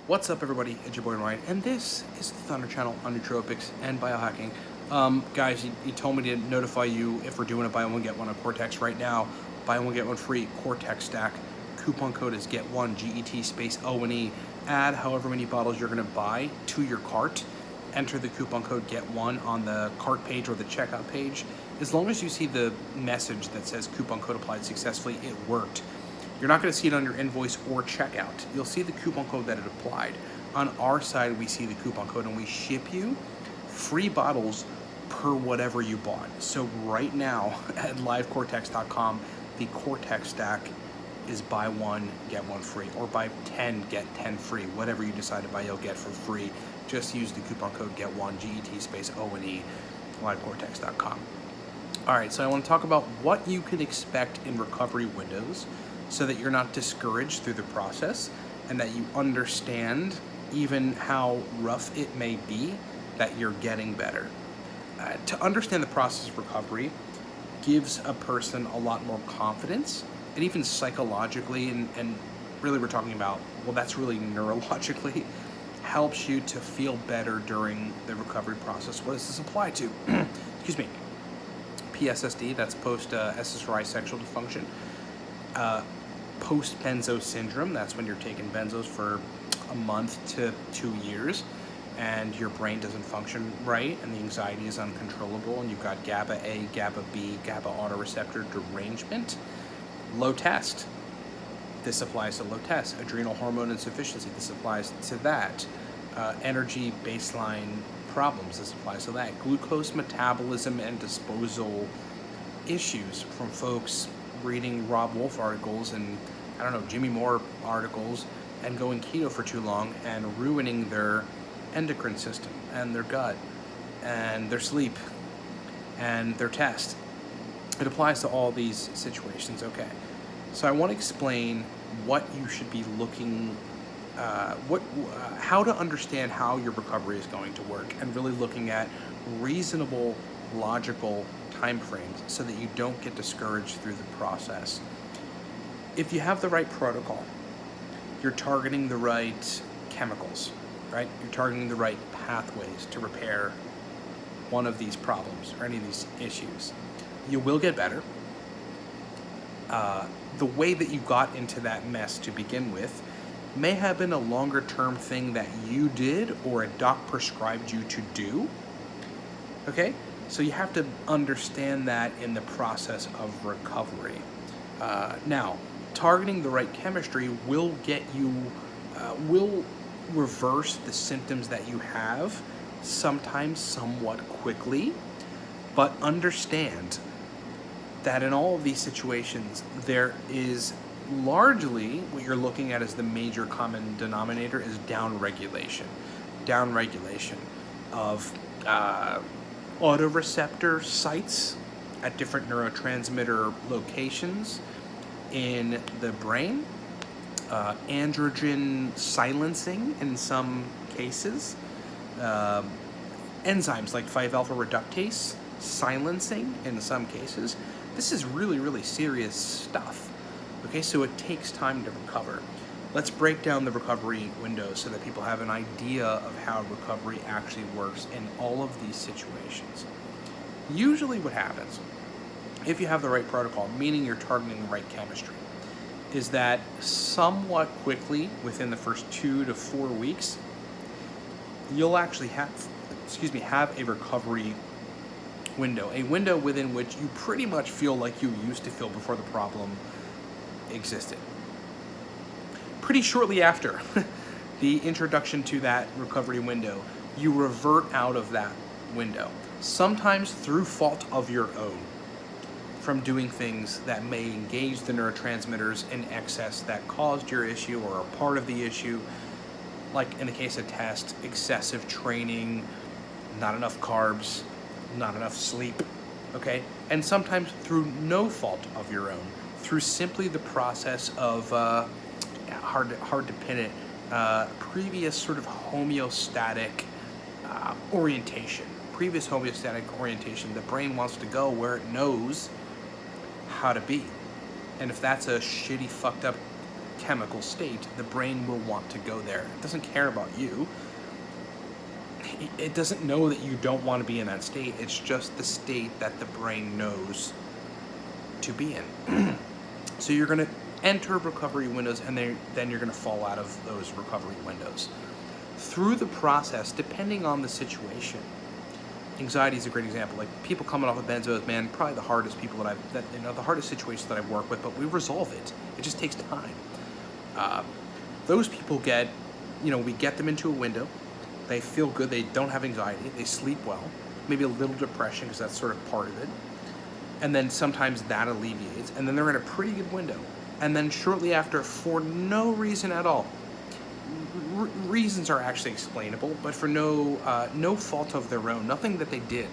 What's up, everybody? It's your boy Ryan, and this is the Thunder Channel on Nootropics and Biohacking. Guys, you told me to notify you if we're doing a buy one get one on Cortex right now. Buy one get one free Cortex stack. Coupon code is get one GET space O&E. Add however many bottles you're going to buy to your cart. Enter the coupon code get one on the cart page or the checkout page. As long as you see the message that says coupon code applied successfully, it worked. You're not going to see it on your invoice or checkout. You'll see the coupon code that it applied. On our side, we see the coupon code and we ship you free bottles per whatever you bought. So right now at livecortex.com, the Cortex stack is buy one, get one free, or buy 10, get 10 free. Whatever you decide to buy, you'll get for free. Just use the coupon code get one, GET space O&E, livecortex.com. All right, so I want to talk about what you can expect in recovery windows so that you're not discouraged through the process and that you understand even how rough it may be that you're getting better. To understand the process of recovery gives a person a lot more confidence, and even psychologically, and really we're talking about, well, that's really neurologically, helps you to feel better during the recovery process. What does this apply to? Excuse me. PSSD, that's post-SSRI sexual dysfunction. Post-benzo syndrome, that's when you're taking benzos for a month to 2 years and your brain doesn't function right and the anxiety is uncontrollable and you've got GABA A, GABA B, GABA autoreceptor derangement. Low test, this applies to low test. Adrenal hormone insufficiency, this applies to that. Energy baseline problems, this applies to that. Glucose metabolism and disposal issues from folks reading Rob Wolf articles and, I don't know, Jimmy Moore articles and going keto for too long and ruining their endocrine system and their gut and their sleep and their test. It applies to all these situations, okay? So I want to explain what you should be looking, how to understand how your recovery is going to work and really looking at reasonable, logical time frames so that you don't get discouraged through the process. If you have the right protocol, you're targeting the right chemicals, right? You're targeting the right pathways to repair one of these problems or any of these issues. You will get better. The way that you got into that mess to begin with may have been a longer term thing that you did or a doc prescribed you to do, okay? So you have to understand that in the process of recovery. Now, targeting the right chemistry will get you, will reverse the symptoms that you have, sometimes somewhat quickly, but understand that in all of these situations, there is largely what you're looking at as the major common denominator is downregulation. Downregulation of autoreceptor sites at different neurotransmitter locations in the brain, androgen silencing in some cases, enzymes like 5-alpha reductase silencing in some cases. This is really, really serious stuff. Okay, so it takes time to recover. Let's break down the recovery window so that people have an idea of how recovery actually works in all of these situations. Usually what happens, if you have the right protocol, meaning you're targeting the right chemistry, is that somewhat quickly, within the first 2 to 4 weeks, you'll actually have a recovery window, a window within which you pretty much feel like you used to feel before the problem existed. Pretty shortly after the introduction to that recovery window, you revert out of that window, sometimes through fault of your own, from doing things that may engage the neurotransmitters in excess that caused your issue or are part of the issue, like in the case of test, excessive training, not enough carbs, not enough sleep, okay? And sometimes through no fault of your own, through simply the process of, hard to pin it, previous sort of homeostatic orientation. Previous homeostatic orientation. The brain wants to go where it knows how to be. And if that's a shitty, fucked up chemical state, the brain will want to go there. It doesn't care about you. It doesn't know that you don't want to be in that state. It's just the state that the brain knows to be in. So you're going to enter recovery windows, and then you're going to fall out of those recovery windows. Through the process, depending on the situation, anxiety is a great example. Like people coming off of benzos, man, probably the hardest people the hardest situations that I work with, but we resolve it. It just takes time. Those people get, we get them into a window. They feel good. They don't have anxiety. They sleep well. Maybe a little depression because that's sort of part of it. And then sometimes that alleviates. And then they're in a pretty good window. And then shortly after, for no reason at all, reasons are actually explainable, but for no fault of their own, nothing that they did,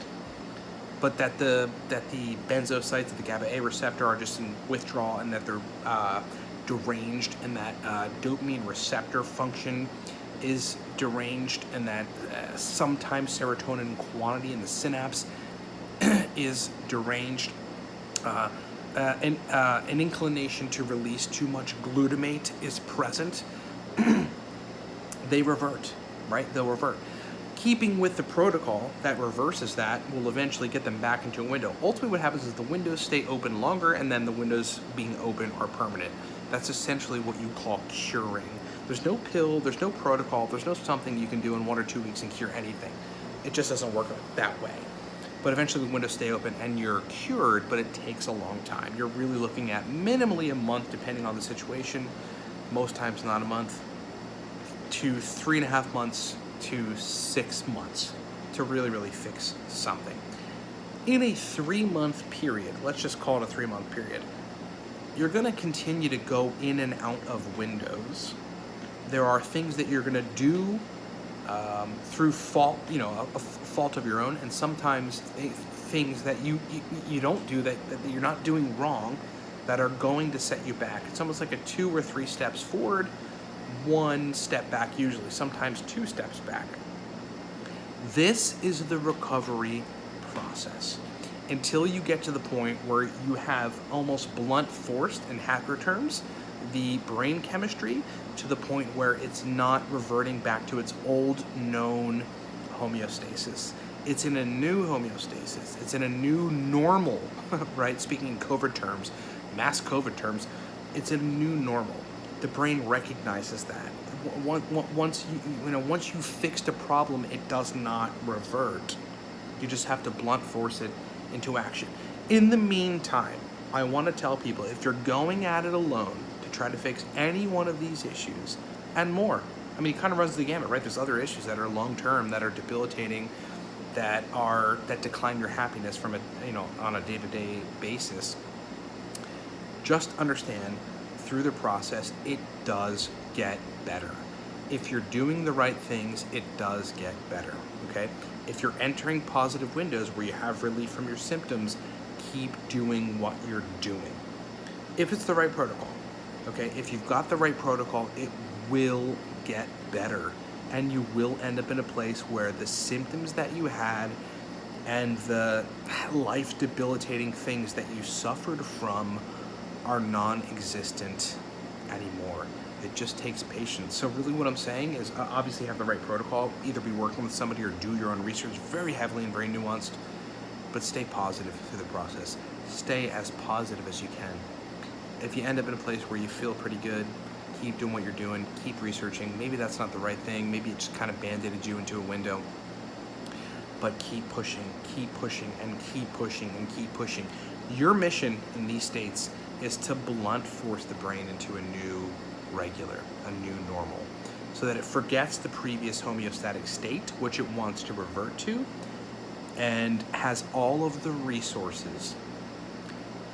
but that the benzo sites of the GABA A receptor are just in withdrawal, and that they're deranged, and that dopamine receptor function is deranged, and that sometimes serotonin quantity in the synapse is deranged. An inclination to release too much glutamate is present. They revert, right? They'll revert. Keeping with the protocol that reverses that will eventually get them back into a window. Ultimately what happens is the windows stay open longer, and then the windows being open are permanent. That's essentially what you call curing. There's no pill, there's no protocol, there's no something you can do in 1 or 2 weeks and cure anything. It just doesn't work that way. But eventually the windows stay open and you're cured, but it takes a long time. You're really looking at minimally a month, depending on the situation. Most times not a month, to 3.5 months to 6 months to really fix something. In a 3-month period, let's just call it a 3-month period, you're gonna continue to go in and out of windows. There are things that you're gonna do through fault, a fault of your own, and sometimes things that you don't do that you're not doing wrong that are going to set you back. It's almost like a 2 or 3 steps forward, 1 step back usually, sometimes 2 steps back. This is the recovery process until you get to the point where you have almost blunt forced, in hacker terms, the brain chemistry to the point where it's not reverting back to its old known homeostasis. It's in a new homeostasis. It's in a new normal, right? Speaking in COVID terms, mass COVID terms, it's a new normal. The brain recognizes that. Once you fixed a problem, it does not revert. You just have to blunt force it into action. In the meantime, I want to tell people, if you're going at it alone to try to fix any one of these issues and more, I mean, it kind of runs the gamut, right? There's other issues that are long-term, that are debilitating, that decline your happiness from on a day-to-day basis. Just understand, through the process, it does get better. If you're doing the right things, it does get better, okay? If you're entering positive windows where you have relief from your symptoms, keep doing what you're doing. If it's the right protocol, okay? If you've got the right protocol, it will get better, and you will end up in a place where the symptoms that you had and the life-debilitating things that you suffered from are non-existent anymore. It just takes patience. So really what I'm saying is obviously have the right protocol, either be working with somebody or do your own research very heavily and very nuanced, but stay positive through the process. Stay as positive as you can. If you end up in a place where you feel pretty good, keep doing what you're doing, keep researching. Maybe that's not the right thing. Maybe it just kind of band-aided you into a window. But keep pushing, and keep pushing, and keep pushing. Your mission in these states is to blunt force the brain into a new regular, a new normal, so that it forgets the previous homeostatic state, which it wants to revert to, and has all of the resources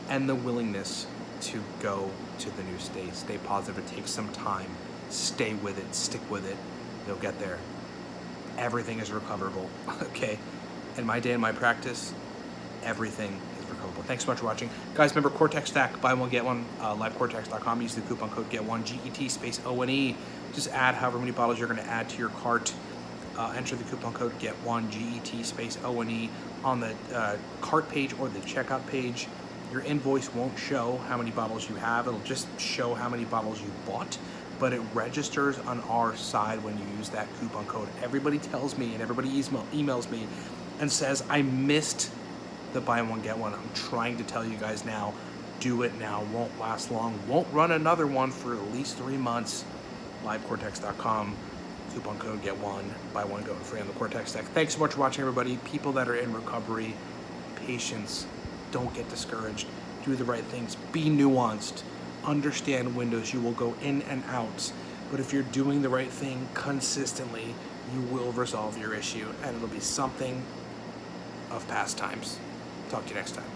and the willingness to go to the new state. Stay positive. It takes some time. Stay with it. Stick with it. You'll get there. Everything is recoverable, okay? In my day, in my practice, everything is recoverable. Thanks so much for watching. Guys, remember Cortex Stack, buy one, get one, livecortex.com. Use the coupon code GET1, GET space O-N-E. Just add however many bottles you're gonna add to your cart. Enter the coupon code GET1, GET space O-N-E on the cart page or the checkout page. Your invoice won't show how many bottles you have. It'll just show how many bottles you bought, but it registers on our side when you use that coupon code. Everybody tells me and everybody emails me and says, I missed the buy one, get one. I'm trying to tell you guys now, do it now. Won't last long. Won't run another one for at least 3 months. LiveCortex.com. Coupon code get one, buy one, go free on the Cortex deck. Thanks so much for watching, everybody. People that are in recovery, patience, don't get discouraged, do the right things, be nuanced, understand windows. You will go in and out, but if you're doing the right thing consistently, you will resolve your issue, and it'll be something of past times. Talk to you next time.